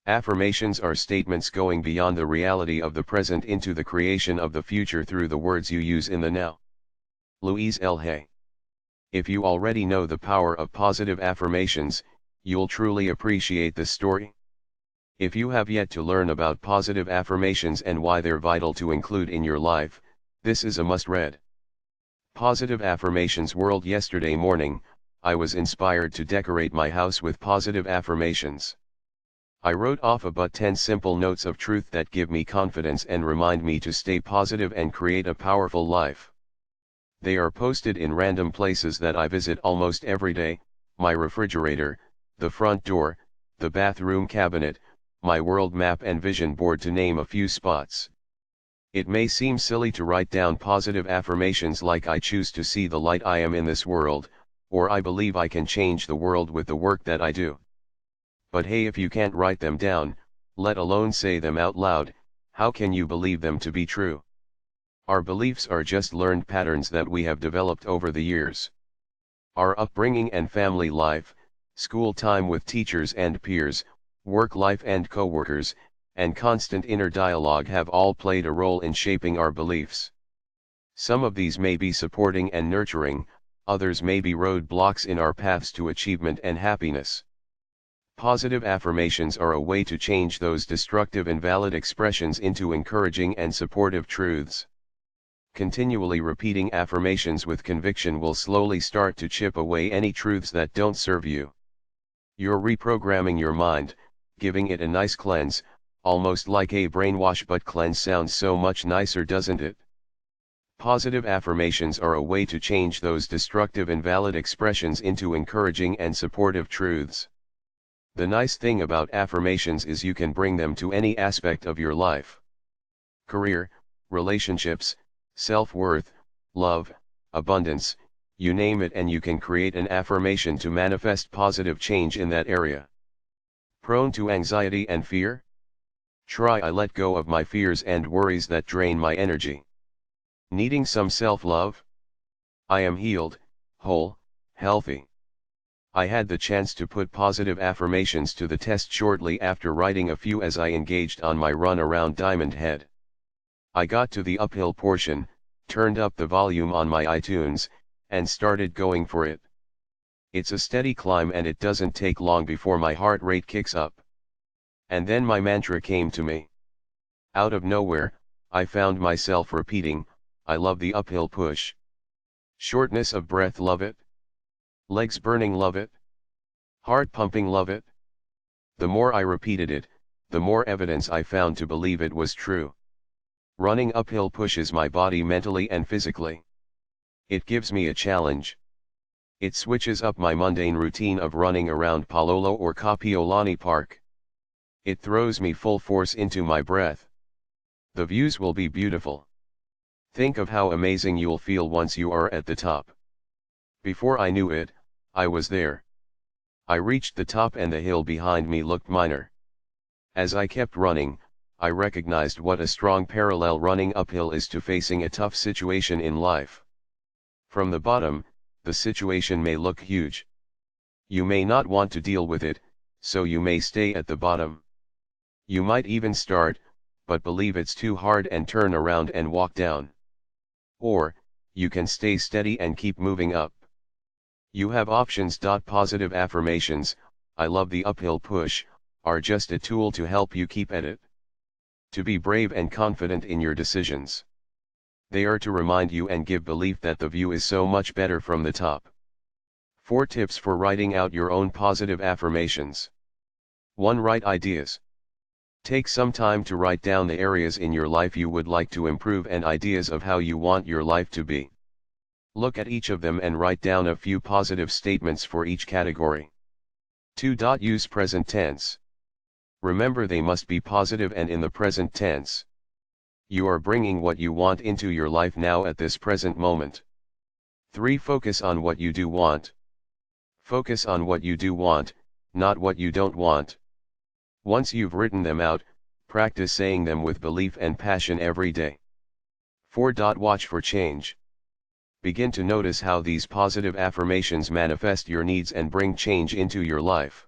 Affirmations are statements going beyond the reality of the present into the creation of the future through the words you use in the now. Louise L. Hay. If you already know the power of positive affirmations, you'll truly appreciate this story. If you have yet to learn about positive affirmations and why they're vital to include in your life, this is a must-read. Positive Affirmations World. Yesterday morning, I was inspired to decorate my house with positive affirmations. I wrote off about 10 simple notes of truth that give me confidence and remind me to stay positive and create a powerful life. They are posted in random places that I visit almost every day: my refrigerator, the front door, the bathroom cabinet, my world map and vision board, to name a few spots. It may seem silly to write down positive affirmations like "I choose to see the light I am in this world," or "I believe I can change the world with the work that I do." But hey, if you can't write them down, let alone say them out loud, how can you believe them to be true? Our beliefs are just learned patterns that we have developed over the years. Our upbringing and family life, school time with teachers and peers, work life and co-workers, and constant inner dialogue have all played a role in shaping our beliefs. Some of these may be supporting and nurturing, others may be roadblocks in our paths to achievement and happiness. Positive affirmations are a way to change those destructive, invalid expressions into encouraging and supportive truths. Continually repeating affirmations with conviction will slowly start to chip away any truths that don't serve you. You're reprogramming your mind, giving it a nice cleanse, almost like a brainwash, but cleanse sounds so much nicer, doesn't it? Positive affirmations are a way to change those destructive, invalid expressions into encouraging and supportive truths. The nice thing about affirmations is you can bring them to any aspect of your life. Career, relationships, self-worth, love, abundance, you name it, and you can create an affirmation to manifest positive change in that area. Prone to anxiety and fear? Try "I let go of my fears and worries that drain my energy." Needing some self-love? I am healed, whole, healthy. I had the chance to put positive affirmations to the test shortly after writing a few as I engaged on my run around Diamond Head. I got to the uphill portion, turned up the volume on my iTunes, and started going for it. It's a steady climb and it doesn't take long before my heart rate kicks up. And then my mantra came to me. Out of nowhere, I found myself repeating, "I love the uphill push." Shortness of breath, love it. Legs burning, love it. Heart pumping, love it. The more I repeated it, the more evidence I found to believe it was true. Running uphill pushes my body mentally and physically. It gives me a challenge. It switches up my mundane routine of running around Palolo or Kapiolani Park. It throws me full force into my breath. The views will be beautiful. Think of how amazing you'll feel once you are at the top. Before I knew it, I was there. I reached the top and the hill behind me looked minor. As I kept running, I recognized what a strong parallel running uphill is to facing a tough situation in life. From the bottom, the situation may look huge. You may not want to deal with it, so you may stay at the bottom. You might even start, but believe it's too hard and turn around and walk down. Or, you can stay steady and keep moving up. You have options. Positive affirmations, "I love the uphill push," are just a tool to help you keep at it. To be brave and confident in your decisions. They are to remind you and give belief that the view is so much better from the top. 4 tips for writing out your own positive affirmations. 1. Write ideas. Take some time to write down the areas in your life you would like to improve and ideas of how you want your life to be. Look at each of them and write down a few positive statements for each category. 2. Use present tense. Remember, they must be positive and in the present tense. You are bringing what you want into your life now at this present moment. 3. Focus on what you do want. Focus on what you do want, not what you don't want. Once you've written them out, practice saying them with belief and passion every day. 4. Watch for change. Begin to notice how these positive affirmations manifest your needs and bring change into your life.